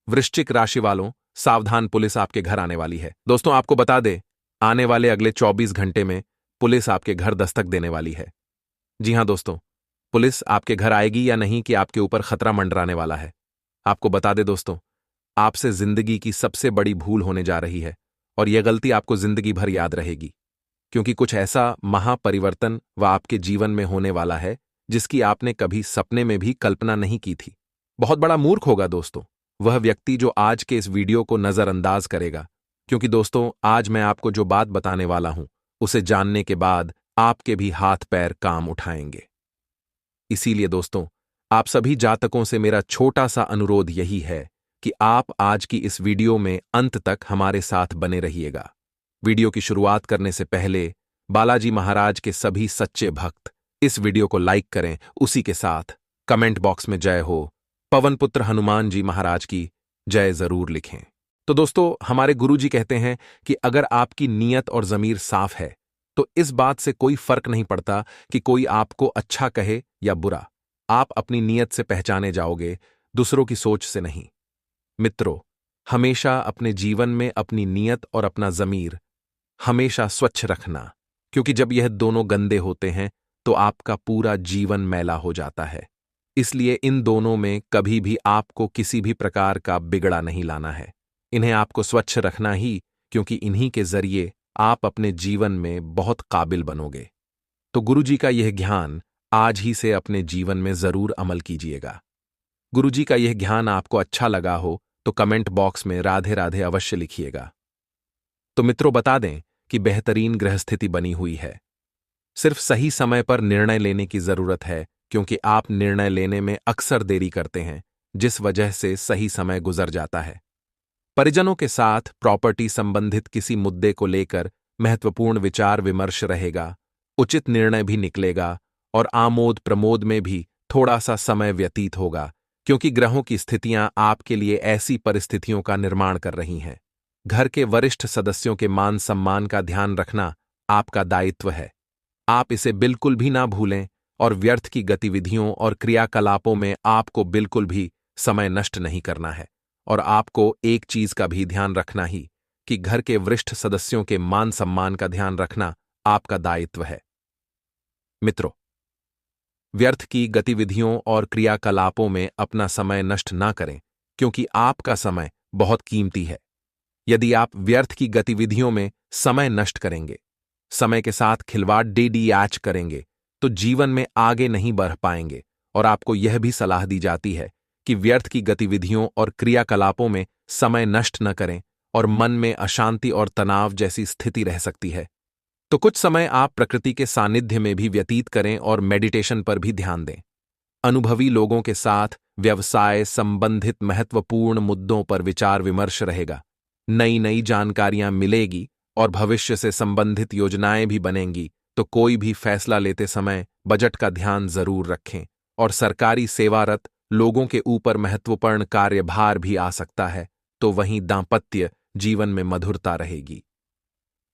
वृश्चिक राशि वालों, सावधान, पुलिस आपके घर आने वाली है। दोस्तों, आपको बता दें, आने वाले अगले 24 घंटे में पुलिस आपके घर दस्तक देने वाली है। जी हां दोस्तों, पुलिस आपके घर आएगी या नहीं कि आपके ऊपर खतरा मंडराने वाला है। आपको बता दें दोस्तों, आपसे जिंदगी की सबसे बड़ी भूल होने जा रही है और यह गलती आपको जिंदगी भर याद रहेगी, क्योंकि कुछ ऐसा महापरिवर्तन व आपके जीवन में होने वाला है जिसकी आपने कभी सपने में भी कल्पना नहीं की थी। बहुत बड़ा मूर्ख होगा दोस्तों वह व्यक्ति जो आज के इस वीडियो को नजरअंदाज करेगा, क्योंकि दोस्तों आज मैं आपको जो बात बताने वाला हूं उसे जानने के बाद आपके भी हाथ पैर काम उठाएंगे। इसीलिए दोस्तों, आप सभी जातकों से मेरा छोटा सा अनुरोध यही है कि आप आज की इस वीडियो में अंत तक हमारे साथ बने रहिएगा। वीडियो की शुरुआत करने से पहले बालाजी महाराज के सभी सच्चे भक्त इस वीडियो को लाइक करें, उसी के साथ कमेंट बॉक्स में जय हो, पवन पुत्र हनुमान जी महाराज की जय जरूर लिखें। तो दोस्तों, हमारे गुरुजी कहते हैं कि अगर आपकी नीयत और जमीर साफ है तो इस बात से कोई फर्क नहीं पड़ता कि कोई आपको अच्छा कहे या बुरा। आप अपनी नीयत से पहचाने जाओगे, दूसरों की सोच से नहीं। मित्रों, हमेशा अपने जीवन में अपनी नीयत और अपना जमीर हमेशा स्वच्छ रखना, क्योंकि जब यह दोनों गंदे होते हैं तो आपका पूरा जीवन मैला हो जाता है। इसलिए इन दोनों में कभी भी आपको किसी भी प्रकार का बिगड़ा नहीं लाना है। इन्हें आपको स्वच्छ रखना ही, क्योंकि इन्हीं के जरिए आप अपने जीवन में बहुत काबिल बनोगे। तो गुरुजी का यह ज्ञान आज ही से अपने जीवन में जरूर अमल कीजिएगा। गुरुजी का यह ज्ञान आपको अच्छा लगा हो तो कमेंट बॉक्स में राधे राधे अवश्य लिखिएगा। तो मित्रों, बता दें कि बेहतरीन ग्रहस्थिति बनी हुई है। सिर्फ सही समय पर निर्णय लेने की जरूरत है, क्योंकि आप निर्णय लेने में अक्सर देरी करते हैं, जिस वजह से सही समय गुजर जाता है। परिजनों के साथ प्रॉपर्टी संबंधित किसी मुद्दे को लेकर महत्वपूर्ण विचार विमर्श रहेगा, उचित निर्णय भी निकलेगा और आमोद प्रमोद में भी थोड़ा सा समय व्यतीत होगा, क्योंकि ग्रहों की स्थितियां आपके लिए ऐसी परिस्थितियों का निर्माण कर रही हैं। घर के वरिष्ठ सदस्यों के मान सम्मान का ध्यान रखना आपका दायित्व है। आप इसे बिल्कुल भी ना भूलें और व्यर्थ की गतिविधियों और क्रियाकलापों में आपको बिल्कुल भी समय नष्ट नहीं करना है। और आपको एक चीज का भी ध्यान रखना ही कि घर के वरिष्ठ सदस्यों के मान सम्मान का ध्यान रखना आपका दायित्व है। मित्रों, व्यर्थ की गतिविधियों और क्रियाकलापों में अपना समय नष्ट ना करें, क्योंकि आपका समय बहुत कीमती है। यदि आप व्यर्थ की गतिविधियों में समय नष्ट करेंगे, समय के साथ खिलवाड़ डेडियाच करेंगे, तो जीवन में आगे नहीं बढ़ पाएंगे। और आपको यह भी सलाह दी जाती है कि व्यर्थ की गतिविधियों और क्रियाकलापों में समय नष्ट न करें, और मन में अशांति और तनाव जैसी स्थिति रह सकती है। तो कुछ समय आप प्रकृति के सानिध्य में भी व्यतीत करें और मेडिटेशन पर भी ध्यान दें। अनुभवी लोगों के साथ व्यवसाय संबंधित महत्वपूर्ण मुद्दों पर विचार विमर्श रहेगा। नई नई जानकारियां मिलेगी और भविष्य से संबंधित योजनाएं भी बनेंगी। तो कोई भी फैसला लेते समय बजट का ध्यान जरूर रखें। और सरकारी सेवारत लोगों के ऊपर महत्वपूर्ण कार्यभार भी आ सकता है, तो वहीं दांपत्य जीवन में मधुरता रहेगी।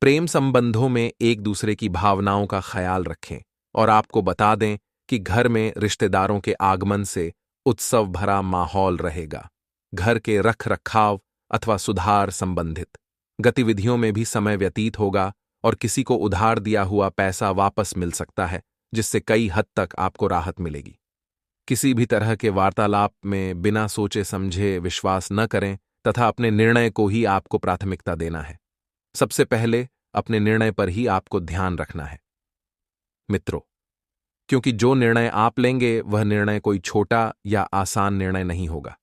प्रेम संबंधों में एक दूसरे की भावनाओं का ख्याल रखें। और आपको बता दें कि घर में रिश्तेदारों के आगमन से उत्सव भरा माहौल रहेगा। घर के रख रखाव अथवा सुधार संबंधित गतिविधियों में भी समय व्यतीत होगा और किसी को उधार दिया हुआ पैसा वापस मिल सकता है, जिससे कई हद तक आपको राहत मिलेगी। किसी भी तरह के वार्तालाप में बिना सोचे समझे विश्वास न करें तथा अपने निर्णय को ही आपको प्राथमिकता देना है। सबसे पहले अपने निर्णय पर ही आपको ध्यान रखना है। मित्रों, क्योंकि जो निर्णय आप लेंगे वह निर्णय कोई छोटा या आसान निर्णय नहीं होगा।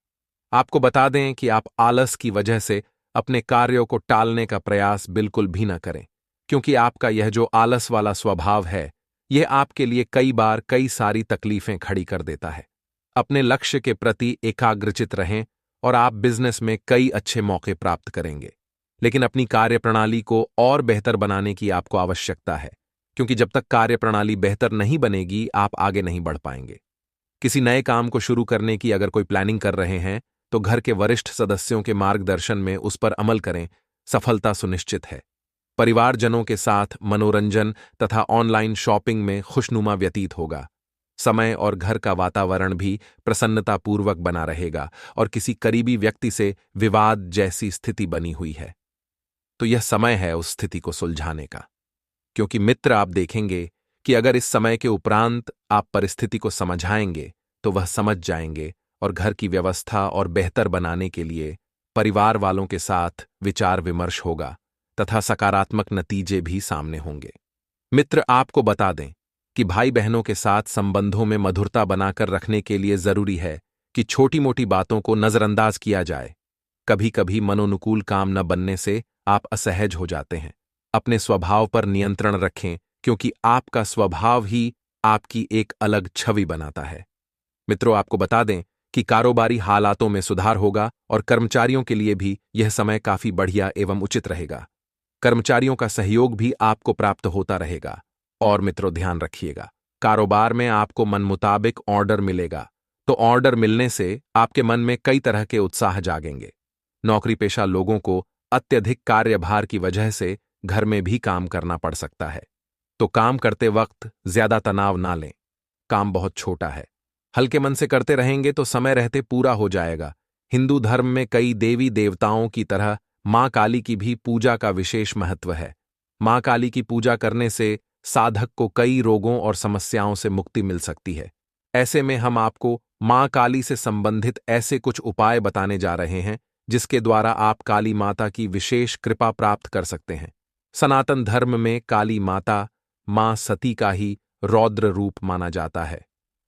आपको बता दें कि आप आलस की वजह से अपने कार्यों को टालने का प्रयास बिल्कुल भी न करें, क्योंकि आपका यह जो आलस वाला स्वभाव है यह आपके लिए कई बार कई सारी तकलीफें खड़ी कर देता है। अपने लक्ष्य के प्रति एकाग्रचित रहें और आप बिजनेस में कई अच्छे मौके प्राप्त करेंगे। लेकिन अपनी कार्यप्रणाली को और बेहतर बनाने की आपको आवश्यकता है, क्योंकि जब तक कार्यप्रणाली बेहतर नहीं बनेगी आप आगे नहीं बढ़ पाएंगे। किसी नए काम को शुरू करने की अगर कोई प्लानिंग कर रहे हैं तो घर के वरिष्ठ सदस्यों के मार्गदर्शन में उस पर अमल करें, सफलता सुनिश्चित है। परिवारजनों के साथ मनोरंजन तथा ऑनलाइन शॉपिंग में खुशनुमा व्यतीत होगा। समय और घर का वातावरण भी प्रसन्नतापूर्वक बना रहेगा और किसी करीबी व्यक्ति से विवाद जैसी स्थिति बनी हुई है तो यह समय है उस स्थिति को सुलझाने का। क्योंकि मित्र आप देखेंगे कि अगर इस समय के उपरांत आप परिस्थिति को समझाएंगे तो वह समझ जाएंगे और घर की व्यवस्था और बेहतर बनाने के लिए परिवार वालों के साथ विचार विमर्श होगा तथा सकारात्मक नतीजे भी सामने होंगे। मित्र आपको बता दें कि भाई बहनों के साथ संबंधों में मधुरता बनाकर रखने के लिए जरूरी है कि छोटी मोटी बातों को नजरअंदाज किया जाए। कभी कभी मनोनुकूल काम न बनने से आप असहज हो जाते हैं। अपने स्वभाव पर नियंत्रण रखें क्योंकि आपका स्वभाव ही आपकी एक अलग छवि बनाता है। मित्रों आपको बता दें कि कारोबारी हालातों में सुधार होगा और कर्मचारियों के लिए भी यह समय काफी बढ़िया एवं उचित रहेगा। कर्मचारियों का सहयोग भी आपको प्राप्त होता रहेगा। और मित्रों ध्यान रखिएगा, कारोबार में आपको मन मुताबिक ऑर्डर मिलेगा तो ऑर्डर मिलने से आपके मन में कई तरह के उत्साह जागेंगे। नौकरी पेशा लोगों को अत्यधिक कार्यभार की वजह से घर में भी काम करना पड़ सकता है तो काम करते वक्त ज्यादा तनाव ना लें। काम बहुत छोटा है, हल्के मन से करते रहेंगे तो समय रहते पूरा हो जाएगा। हिंदू धर्म में कई देवी देवताओं की तरह मां काली की भी पूजा का विशेष महत्व है। मां काली की पूजा करने से साधक को कई रोगों और समस्याओं से मुक्ति मिल सकती है। ऐसे में हम आपको मां काली से संबंधित ऐसे कुछ उपाय बताने जा रहे हैं जिसके द्वारा आप काली माता की विशेष कृपा प्राप्त कर सकते हैं। सनातन धर्म में काली माता मां सती का ही रौद्र रूप माना जाता है।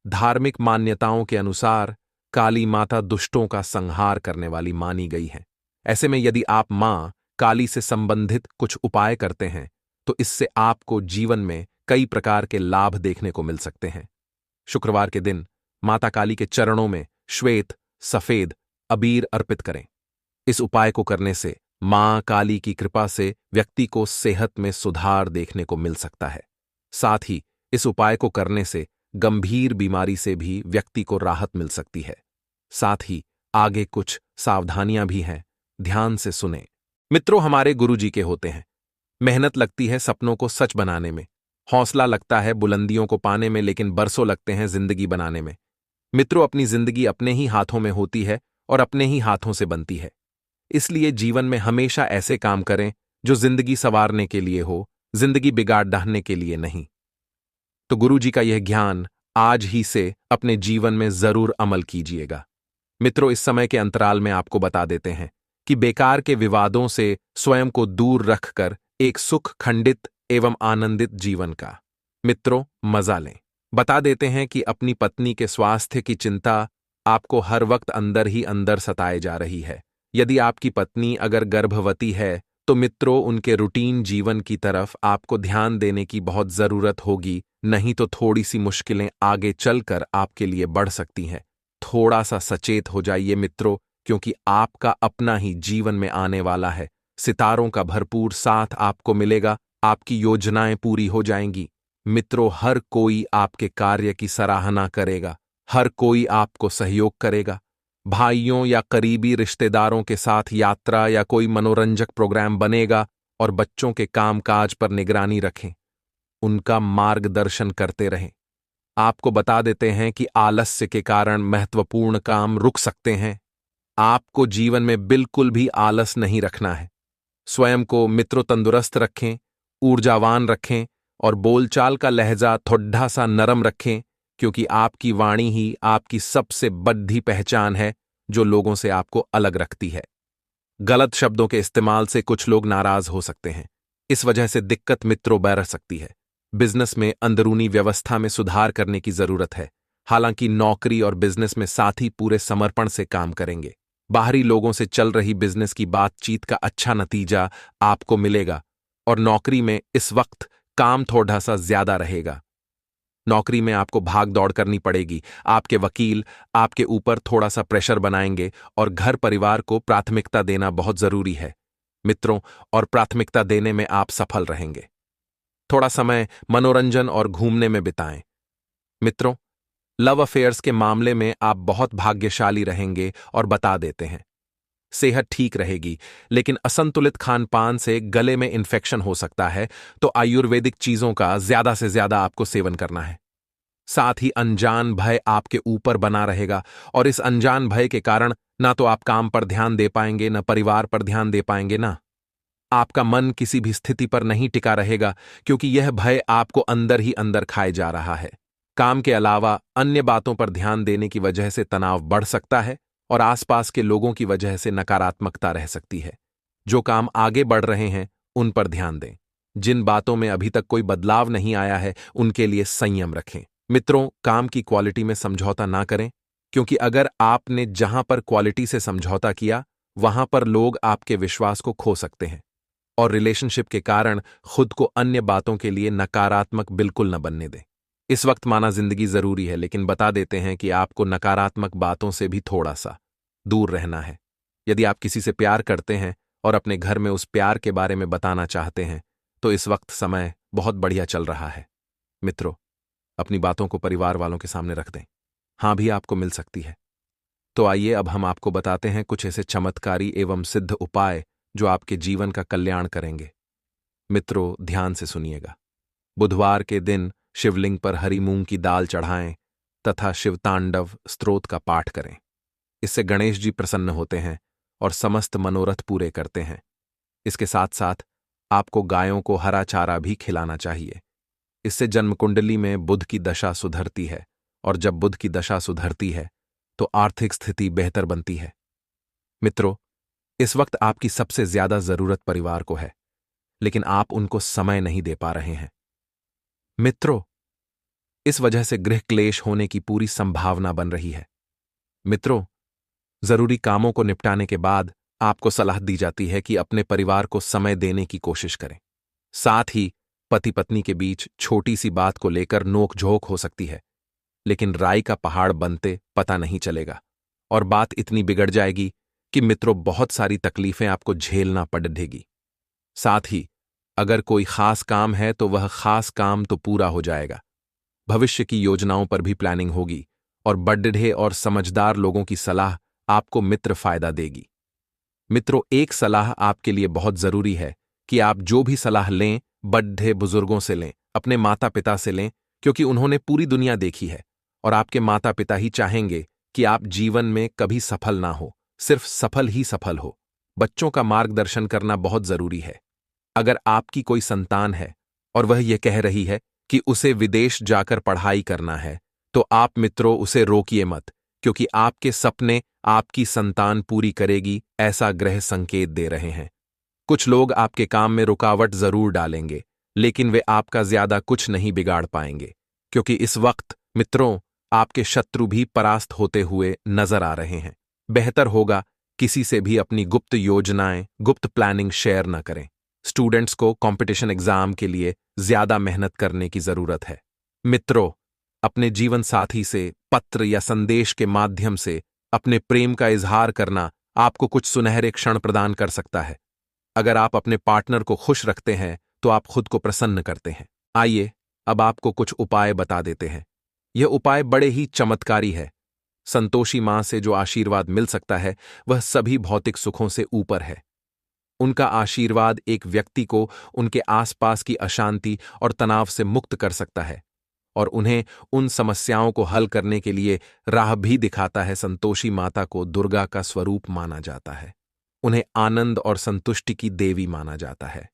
धार्मिक मान्यताओं के अनुसार काली माता दुष्टों का संहार करने वाली मानी गई है। ऐसे में यदि आप मां काली से संबंधित कुछ उपाय करते हैं तो इससे आपको जीवन में कई प्रकार के लाभ देखने को मिल सकते हैं। शुक्रवार के दिन माता काली के चरणों में श्वेत सफेद अबीर अर्पित करें। इस उपाय को करने से मां काली की कृपा से व्यक्ति को सेहत में सुधार देखने को मिल सकता है। साथ ही इस उपाय को करने से गंभीर बीमारी से भी व्यक्ति को राहत मिल सकती है। साथ ही आगे कुछ सावधानियां भी हैं, ध्यान से सुने। मित्रों हमारे गुरुजी के होते हैं। मेहनत लगती है सपनों को सच बनाने में, हौसला लगता है बुलंदियों को पाने में, लेकिन बरसों लगते हैं जिंदगी बनाने में। मित्रों अपनी जिंदगी अपने ही हाथों में होती है और अपने ही हाथों से बनती है। इसलिए जीवन में हमेशा ऐसे काम करें जो जिंदगी संवारने के लिए हो, जिंदगी बिगाड़ डालने के लिए नहीं। तो गुरुजी का यह ज्ञान आज ही से अपने जीवन में जरूर अमल कीजिएगा। मित्रों इस समय के अंतराल में आपको बता देते हैं कि बेकार के विवादों से स्वयं को दूर रखकर एक सुख खंडित एवं आनंदित जीवन का मित्रों मजा लें। बता देते हैं कि अपनी पत्नी के स्वास्थ्य की चिंता आपको हर वक्त अंदर ही अंदर सताए जा रही है। यदि आपकी पत्नी अगर गर्भवती है तो मित्रों उनके रूटीन जीवन की तरफ आपको ध्यान देने की बहुत जरूरत होगी, नहीं तो थोड़ी सी मुश्किलें आगे चलकर आपके लिए बढ़ सकती हैं। थोड़ा सा सचेत हो जाइए मित्रों, क्योंकि आपका अपना ही जीवन में आने वाला है। सितारों का भरपूर साथ आपको मिलेगा, आपकी योजनाएं पूरी हो जाएंगी। मित्रों हर कोई आपके कार्य की सराहना करेगा, हर कोई आपको सहयोग करेगा। भाइयों या करीबी रिश्तेदारों के साथ यात्रा या कोई मनोरंजक प्रोग्राम बनेगा और बच्चों के कामकाज पर निगरानी रखें, उनका मार्गदर्शन करते रहें। आपको बता देते हैं कि आलस्य के कारण महत्वपूर्ण काम रुक सकते हैं। आपको जीवन में बिल्कुल भी आलस नहीं रखना है। स्वयं को मित्रों तंदुरुस्त रखें, ऊर्जावान रखें और बोलचाल का लहजा थोड़ा सा नरम रखें, क्योंकि आपकी वाणी ही आपकी सबसे बड़ी पहचान है जो लोगों से आपको अलग रखती है। गलत शब्दों के इस्तेमाल से कुछ लोग नाराज हो सकते हैं, इस वजह से दिक्कत मित्रों बढ़ सकती है। बिजनेस में अंदरूनी व्यवस्था में सुधार करने की जरूरत है। हालांकि नौकरी और बिजनेस में साथी पूरे समर्पण से काम करेंगे। बाहरी लोगों से चल रही बिजनेस की बातचीत का अच्छा नतीजा आपको मिलेगा और नौकरी में इस वक्त काम थोड़ा सा ज्यादा रहेगा। नौकरी में आपको भाग दौड़ करनी पड़ेगी। आपके वकील आपके ऊपर थोड़ा सा प्रेशर बनाएंगे और घर परिवार को प्राथमिकता देना बहुत जरूरी है मित्रों, और प्राथमिकता देने में आप सफल रहेंगे। थोड़ा समय मनोरंजन और घूमने में बिताएं। मित्रों लव अफेयर्स के मामले में आप बहुत भाग्यशाली रहेंगे और बता देते हैं। सेहत ठीक रहेगी, लेकिन असंतुलित खान पान से गले में इन्फेक्शन हो सकता है, तो आयुर्वेदिक चीजों का ज्यादा से ज्यादा आपको सेवन करना है। साथ ही अनजान भय आपके ऊपर बना रहेगा, और इस अनजान भय के कारण ना तो आप काम पर ध्यान दे पाएंगे, ना परिवार पर ध्यान दे पाएंगे, ना आपका मन किसी भी स्थिति पर नहीं टिका रहेगा, क्योंकि यह भय आपको अंदर ही अंदर खाए जा रहा है। काम के अलावा अन्य बातों पर ध्यान देने की वजह से तनाव बढ़ सकता है और आसपास के लोगों की वजह से नकारात्मकता रह सकती है। जो काम आगे बढ़ रहे हैं उन पर ध्यान दें। जिन बातों में अभी तक कोई बदलाव नहीं आया है उनके लिए संयम रखें। मित्रों, काम की क्वालिटी में समझौता ना करें, क्योंकि अगर आपने जहां पर क्वालिटी से समझौता किया वहां पर लोग आपके विश्वास को खो सकते हैं, और रिलेशनशिप के कारण खुद को अन्य बातों के लिए नकारात्मक बिल्कुल न बनने दें। इस वक्त माना जिंदगी जरूरी है, लेकिन बता देते हैं कि आपको नकारात्मक बातों से भी थोड़ा सा दूर रहना है। यदि आप किसी से प्यार करते हैं और अपने घर में उस प्यार के बारे में बताना चाहते हैं, तो इस वक्त समय बहुत बढ़िया चल रहा है। मित्रों, अपनी बातों को परिवार वालों के सामने रख दें। हाँ भी आपको मिल सकती है। तो आइए अब हम आपको बताते हैं कुछ ऐसे चमत्कारी एवं सिद्ध उपाय जो आपके जीवन का कल्याण करेंगे। मित्रों, ध्यान से सुनिएगा। बुधवार के दिन शिवलिंग पर हरी मूंग की दाल चढ़ाएं तथा शिवतांडव स्तोत्र का पाठ करें। इससे गणेश जी प्रसन्न होते हैं और समस्त मनोरथ पूरे करते हैं। इसके साथ साथ आपको गायों को हरा चारा भी खिलाना चाहिए। इससे जन्मकुंडली में बुध की दशा सुधरती है, और जब बुध की दशा सुधरती है तो आर्थिक स्थिति बेहतर बनती है। मित्रों, इस वक्त आपकी सबसे ज्यादा जरूरत परिवार को है, लेकिन आप उनको समय नहीं दे पा रहे हैं। मित्रों, इस वजह से गृह क्लेश होने की पूरी संभावना बन रही है। मित्रों, जरूरी कामों को निपटाने के बाद आपको सलाह दी जाती है कि अपने परिवार को समय देने की कोशिश करें। साथ ही पति पत्नी के बीच छोटी सी बात को लेकर नोक-झोंक हो सकती है, लेकिन राई का पहाड़ बनते पता नहीं चलेगा और बात इतनी बिगड़ जाएगी कि मित्रों बहुत सारी तकलीफें आपको झेलना पड़ेगी। साथ ही अगर कोई खास काम है तो वह खास काम तो पूरा हो जाएगा। भविष्य की योजनाओं पर भी प्लानिंग होगी, और बड्ढे और समझदार लोगों की सलाह आपको मित्र फायदा देगी। मित्रों, एक सलाह आपके लिए बहुत जरूरी है कि आप जो भी सलाह लें बड्ढे बुजुर्गों से लें, अपने माता पिता से लें, क्योंकि उन्होंने पूरी दुनिया देखी है और आपके माता पिता ही चाहेंगे कि आप जीवन में कभी सफल ना हो, सिर्फ सफल ही सफल हो। बच्चों का मार्गदर्शन करना बहुत जरूरी है। अगर आपकी कोई संतान है और वह यह कह रही है कि उसे विदेश जाकर पढ़ाई करना है, तो आप मित्रों उसे रोकिए मत, क्योंकि आपके सपने आपकी संतान पूरी करेगी, ऐसा ग्रह संकेत दे रहे हैं। कुछ लोग आपके काम में रुकावट जरूर डालेंगे, लेकिन वे आपका ज्यादा कुछ नहीं बिगाड़ पाएंगे, क्योंकि इस वक्त मित्रों आपके शत्रु भी परास्त होते हुए नजर आ रहे हैं। बेहतर होगा किसी से भी अपनी गुप्त योजनाएं, गुप्त प्लानिंग शेयर न करें। स्टूडेंट्स को कंपटीशन एग्जाम के लिए ज्यादा मेहनत करने की जरूरत है। मित्रों, अपने जीवन साथी से पत्र या संदेश के माध्यम से अपने प्रेम का इजहार करना आपको कुछ सुनहरे क्षण प्रदान कर सकता है। अगर आप अपने पार्टनर को खुश रखते हैं तो आप खुद को प्रसन्न करते हैं। आइए अब आपको कुछ उपाय बता देते हैं। यह उपाय बड़े ही चमत्कारी है। संतोषी मां से जो आशीर्वाद मिल सकता है वह सभी भौतिक सुखों से ऊपर है। उनका आशीर्वाद एक व्यक्ति को उनके आसपास की अशांति और तनाव से मुक्त कर सकता है और उन्हें उन समस्याओं को हल करने के लिए राह भी दिखाता है। संतोषी माता को दुर्गा का स्वरूप माना जाता है। उन्हें आनंद और संतुष्टि की देवी माना जाता है।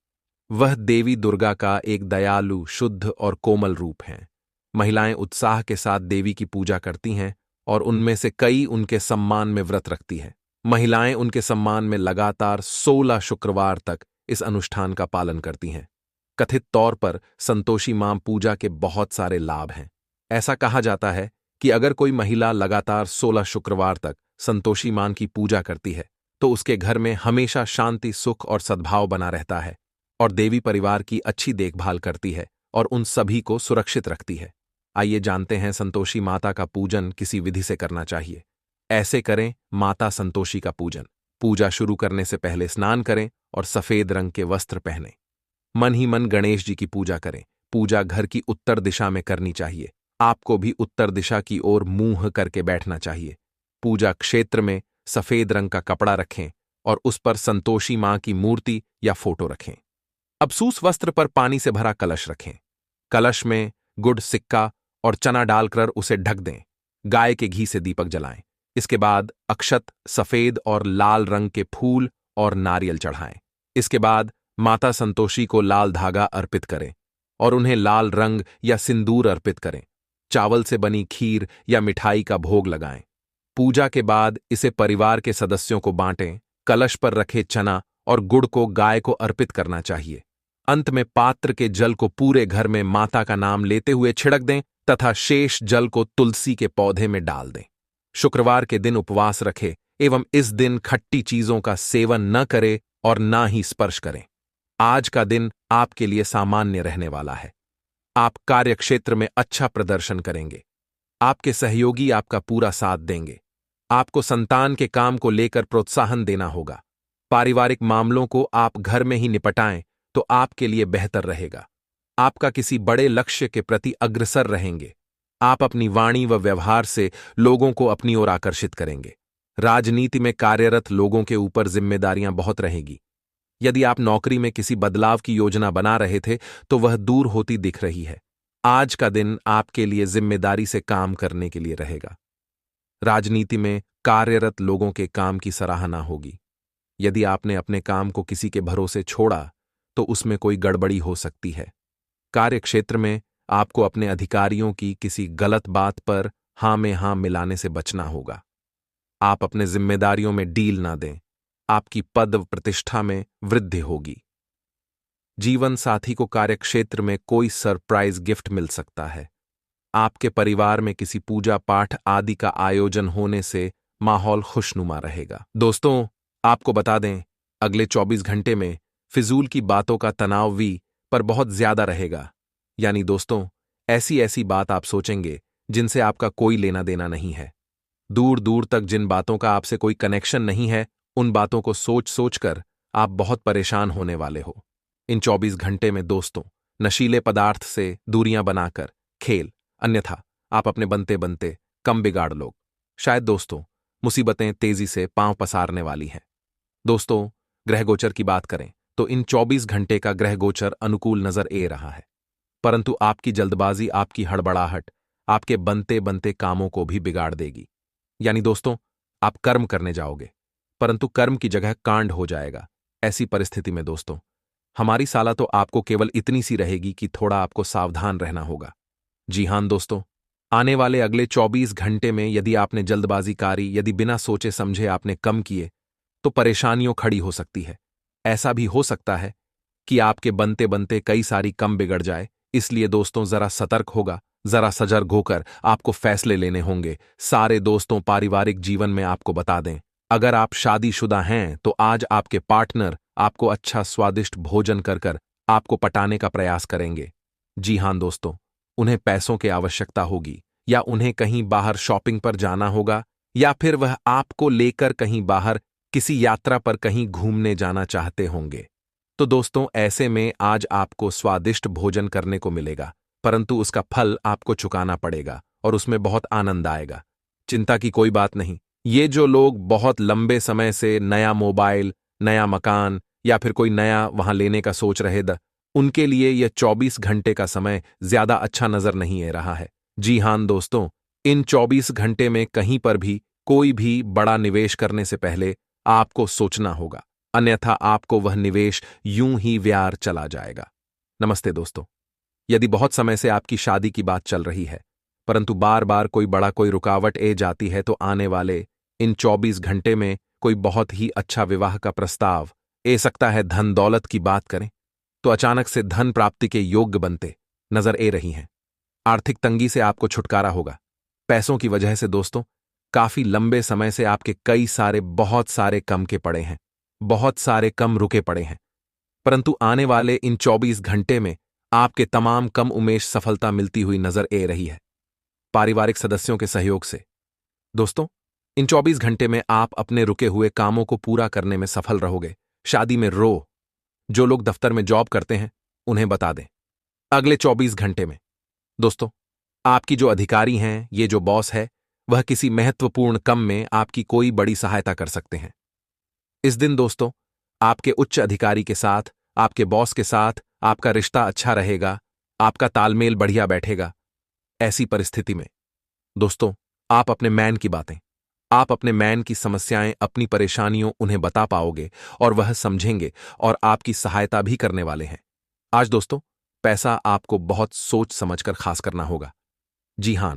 वह देवी दुर्गा का एक दयालु, शुद्ध और कोमल रूप हैं। महिलाएं उत्साह के साथ देवी की पूजा करती हैं और उनमें से कई उनके सम्मान में व्रत रखती हैं। महिलाएं उनके सम्मान में लगातार 16 शुक्रवार तक इस अनुष्ठान का पालन करती हैं। कथित तौर पर संतोषी मां पूजा के बहुत सारे लाभ हैं। ऐसा कहा जाता है कि अगर कोई महिला लगातार 16 शुक्रवार तक संतोषी मां की पूजा करती है तो उसके घर में हमेशा शांति, सुख और सद्भाव बना रहता है, और देवी परिवार की अच्छी देखभाल करती है और उन सभी को सुरक्षित रखती है। आइए जानते हैं संतोषी माता का पूजन किसी विधि से करना चाहिए। ऐसे करें माता संतोषी का पूजन। पूजा शुरू करने से पहले स्नान करें और सफेद रंग के वस्त्र पहनें। मन ही मन गणेश जी की पूजा करें। पूजा घर की उत्तर दिशा में करनी चाहिए। आपको भी उत्तर दिशा की ओर मुंह करके बैठना चाहिए। पूजा क्षेत्र में सफेद रंग का कपड़ा रखें और उस पर संतोषी मां की मूर्ति या फोटो रखें। अबसूस वस्त्र पर पानी से भरा कलश रखें। कलश में गुड़, सिक्का और चना डालकर उसे ढक दें। गाय के घी से दीपक जलाएं। इसके बाद अक्षत, सफेद और लाल रंग के फूल और नारियल चढ़ाएं। इसके बाद माता संतोषी को लाल धागा अर्पित करें और उन्हें लाल रंग या सिंदूर अर्पित करें। चावल से बनी खीर या मिठाई का भोग लगाएं। पूजा के बाद इसे परिवार के सदस्यों को बांटें। कलश पर रखे चना और गुड़ को गाय को अर्पित करना चाहिए। अंत में पात्र के जल को पूरे घर में माता का नाम लेते हुए छिड़क दें तथा शेष जल को तुलसी के पौधे में डाल दें। शुक्रवार के दिन उपवास रखें एवं इस दिन खट्टी चीजों का सेवन न करें और ना ही स्पर्श करें। आज का दिन आपके लिए सामान्य रहने वाला है। आप कार्यक्षेत्र में अच्छा प्रदर्शन करेंगे। आपके सहयोगी आपका पूरा साथ देंगे। आपको संतान के काम को लेकर प्रोत्साहन देना होगा। पारिवारिक मामलों को आप घर में ही निपटाएं तो आपके लिए बेहतर रहेगा। आपका किसी बड़े लक्ष्य के प्रति अग्रसर रहेंगे। आप अपनी वाणी व व्यवहार से लोगों को अपनी ओर आकर्षित करेंगे। राजनीति में कार्यरत लोगों के ऊपर जिम्मेदारियां बहुत रहेगी। यदि आप नौकरी में किसी बदलाव की योजना बना रहे थे तो वह दूर होती दिख रही है। आज का दिन आपके लिए जिम्मेदारी से काम करने के लिए रहेगा। राजनीति में कार्यरत लोगों के काम की सराहना होगी। यदि आपने अपने काम को किसी के भरोसे छोड़ा तो उसमें कोई गड़बड़ी हो सकती है। कार्यक्षेत्र में आपको अपने अधिकारियों की किसी गलत बात पर हां में हां मिलाने से बचना होगा। आप अपने जिम्मेदारियों में डील ना दें। आपकी पद व प्रतिष्ठा में वृद्धि होगी। जीवन साथी को कार्यक्षेत्र में कोई सरप्राइज गिफ्ट मिल सकता है। आपके परिवार में किसी पूजा पाठ आदि का आयोजन होने से माहौल खुशनुमा रहेगा। दोस्तों, आपको बता दें, अगले 24 घंटे में फिजूल की बातों का तनाव भी पर बहुत ज्यादा रहेगा। यानी दोस्तों, ऐसी ऐसी बात आप सोचेंगे जिनसे आपका कोई लेना देना नहीं है। दूर दूर तक जिन बातों का आपसे कोई कनेक्शन नहीं है, उन बातों को सोच सोचकर आप बहुत परेशान होने वाले हो। इन 24 घंटे में दोस्तों, नशीले पदार्थ से दूरियां बनाकर खेल, अन्यथा आप अपने बनते बनते कम बिगाड़ लोग। शायद दोस्तों, मुसीबतें तेजी से पांव पसारने वाली हैं। दोस्तों, ग्रह गोचर की बात करें तो इन 24 घंटे का ग्रह गोचर अनुकूल नजर ए रहा है, परंतु आपकी जल्दबाजी, आपकी हड़बड़ाहट आपके बनते बनते कामों को भी बिगाड़ देगी। यानी दोस्तों, आप कर्म करने जाओगे परंतु कर्म की जगह कांड हो जाएगा। ऐसी परिस्थिति में दोस्तों, हमारी सलाह तो आपको केवल इतनी सी रहेगी कि थोड़ा आपको सावधान रहना होगा। जी हां दोस्तों, आने वाले अगले 24 घंटे में यदि आपने जल्दबाजीकारी, यदि बिना सोचे समझे आपने कम किए तो परेशानियों खड़ी हो सकती है। ऐसा भी हो सकता है कि आपके बनते बनते कई सारी कम बिगड़ जाए। इसलिए दोस्तों, जरा सतर्क होगा, जरा सजग होकर आपको फैसले लेने होंगे। सारे दोस्तों, पारिवारिक जीवन में आपको बता दें, अगर आप शादीशुदा हैं तो आज आपके पार्टनर आपको अच्छा स्वादिष्ट भोजन कर कर आपको पटाने का प्रयास करेंगे। जी हां दोस्तों, उन्हें पैसों की आवश्यकता होगी, या उन्हें कहीं बाहर शॉपिंग पर जाना होगा, या फिर वह आपको लेकर कहीं बाहर किसी यात्रा पर कहीं घूमने जाना चाहते होंगे। तो दोस्तों, ऐसे में आज आपको स्वादिष्ट भोजन करने को मिलेगा, परंतु उसका फल आपको चुकाना पड़ेगा और उसमें बहुत आनंद आएगा। चिंता की कोई बात नहीं। ये जो लोग बहुत लंबे समय से नया मोबाइल, नया मकान या फिर कोई नया वहां लेने का सोच रहे उनके लिए यह 24 घंटे का समय ज्यादा अच्छा नजर नहीं आ रहा है। जी हां दोस्तों, इन 24 घंटे में कहीं पर भी कोई भी बड़ा निवेश करने से पहले आपको सोचना होगा, अन्यथा आपको वह निवेश यूं ही व्यार चला जाएगा। नमस्ते दोस्तों, यदि बहुत समय से आपकी शादी की बात चल रही है परंतु बार बार कोई रुकावट ए जाती है, तो आने वाले इन 24 घंटे में कोई बहुत ही अच्छा विवाह का प्रस्ताव ए सकता है। धन दौलत की बात करें तो अचानक से धन प्राप्ति के योग्य बनते नजर ए रही हैं। आर्थिक तंगी से आपको छुटकारा होगा। पैसों की वजह से दोस्तों, काफी लंबे समय से आपके कई सारे बहुत सारे कम के पड़े हैं, बहुत सारे कम रुके पड़े हैं, परंतु आने वाले इन 24 घंटे में आपके तमाम कम उमेश सफलता मिलती हुई नजर ए रही है, पारिवारिक सदस्यों के सहयोग से। दोस्तों, इन 24 घंटे में आप अपने रुके हुए कामों को पूरा करने में सफल रहोगे। शादी में जो लोग दफ्तर में जॉब करते हैं उन्हें बता दें, अगले 24 घंटे में दोस्तों, आपकी जो अधिकारी हैं, ये जो बॉस है, वह किसी महत्वपूर्ण काम में आपकी कोई बड़ी सहायता कर सकते हैं। इस दिन दोस्तों, आपके उच्च अधिकारी के साथ, आपके बॉस के साथ आपका रिश्ता अच्छा रहेगा, आपका तालमेल बढ़िया बैठेगा। ऐसी परिस्थिति में दोस्तों, आप अपने मैन की बातें, आप अपने मैन की समस्याएं, अपनी परेशानियों उन्हें बता पाओगे और वह समझेंगे और आपकी सहायता भी करने वाले हैं। आज दोस्तों, पैसा आपको बहुत सोच समझकर खास करना होगा। जी हां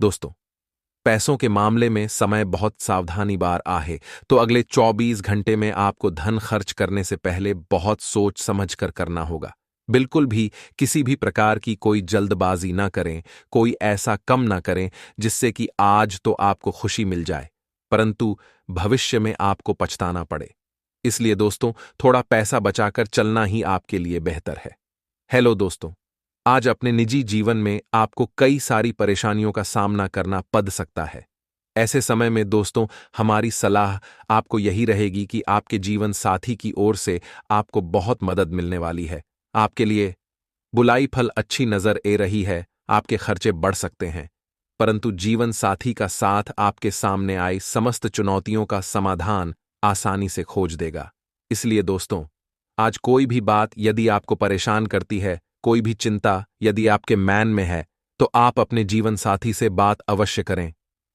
दोस्तों, पैसों के मामले में समय बहुत सावधानी बार आहे, तो अगले 24 घंटे में आपको धन खर्च करने से पहले बहुत सोच समझ कर करना होगा। बिल्कुल भी किसी भी प्रकार की कोई जल्दबाजी ना करें, कोई ऐसा कम ना करें जिससे कि आज तो आपको खुशी मिल जाए, परंतु भविष्य में आपको पछताना पड़े। इसलिए दोस्तों, थोड़ा पैसा बचाकर चलना ही आपके लिए बेहतर है। हेलो दोस्तों, आज अपने निजी जीवन में आपको कई सारी परेशानियों का सामना करना पड़ सकता है। ऐसे समय में दोस्तों, हमारी सलाह आपको यही रहेगी कि आपके जीवन साथी की ओर से आपको बहुत मदद मिलने वाली है। आपके लिए बुलाई फल अच्छी नजर ए रही है, आपके खर्चे बढ़ सकते हैं, परंतु जीवन साथी का साथ आपके सामने आई समस्त चुनौतियों का समाधान आसानी से खोज देगा। इसलिए दोस्तों, आज कोई भी बात यदि आपको परेशान करती है, कोई भी चिंता यदि आपके मैन में है, तो आप अपने जीवन साथी से बात अवश्य करें।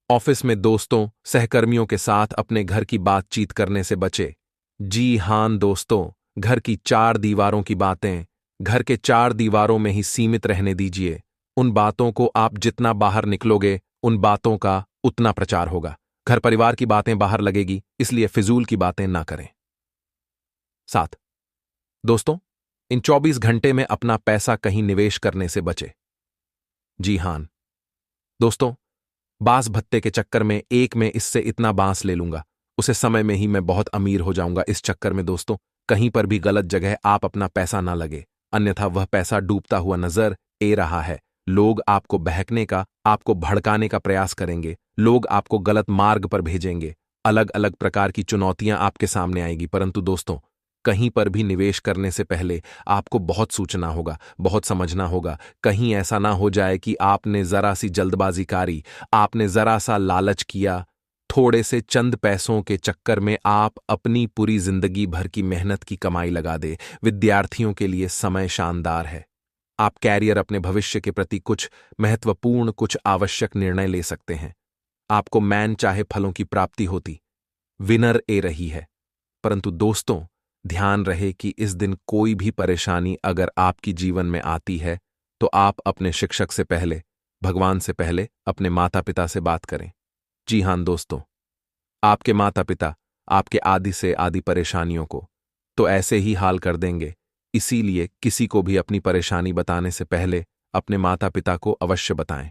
ऑफिस में दोस्तों, सहकर्मियों के साथ अपने घर की बातचीत करने से बचे। जी हां दोस्तों, घर की चार दीवारों की बातें घर के चार दीवारों में ही सीमित रहने दीजिए। उन बातों को आप जितना बाहर निकलोगे, उन बातों का उतना प्रचार होगा। घर परिवार की बातें बाहर लगेगी, इसलिए फिजूल की बातें ना करें। 7 दोस्तों, इन 24 घंटे में अपना पैसा कहीं निवेश करने से बचे। जी हां दोस्तों, बांस भत्ते के चक्कर में एक में इससे इतना बांस ले लूंगा, उसे समय में ही मैं बहुत अमीर हो जाऊंगा। इस चक्कर में दोस्तों, कहीं पर भी गलत जगह आप अपना पैसा ना लगे, अन्यथा वह पैसा डूबता हुआ नजर ए रहा है। लोग आपको बहकने का, आपको भड़काने का प्रयास करेंगे, लोग आपको गलत मार्ग पर भेजेंगे, अलग अलग प्रकार की चुनौतियां आपके सामने आएगी। परंतु दोस्तों, कहीं पर भी निवेश करने से पहले आपको बहुत सोचना होगा, बहुत समझना होगा। कहीं ऐसा ना हो जाए कि आपने जरा सी जल्दबाजी करी, आपने जरा सा लालच किया, थोड़े से चंद पैसों के चक्कर में आप अपनी पूरी जिंदगी भर की मेहनत की कमाई लगा दे। विद्यार्थियों के लिए समय शानदार है। आप कैरियर, अपने भविष्य के प्रति कुछ महत्वपूर्ण, कुछ आवश्यक निर्णय ले सकते हैं। आपको मैन चाहे फलों की प्राप्ति होती, विनर ए रही है। परंतु दोस्तों, ध्यान रहे कि इस दिन कोई भी परेशानी अगर आपकी जीवन में आती है, तो आप अपने शिक्षक से पहले, भगवान से पहले अपने माता पिता से बात करें। जी हां दोस्तों, आपके माता पिता आपके आदि से आदि परेशानियों को तो ऐसे ही हाल कर देंगे। इसीलिए किसी को भी अपनी परेशानी बताने से पहले अपने माता पिता को अवश्य बताएं।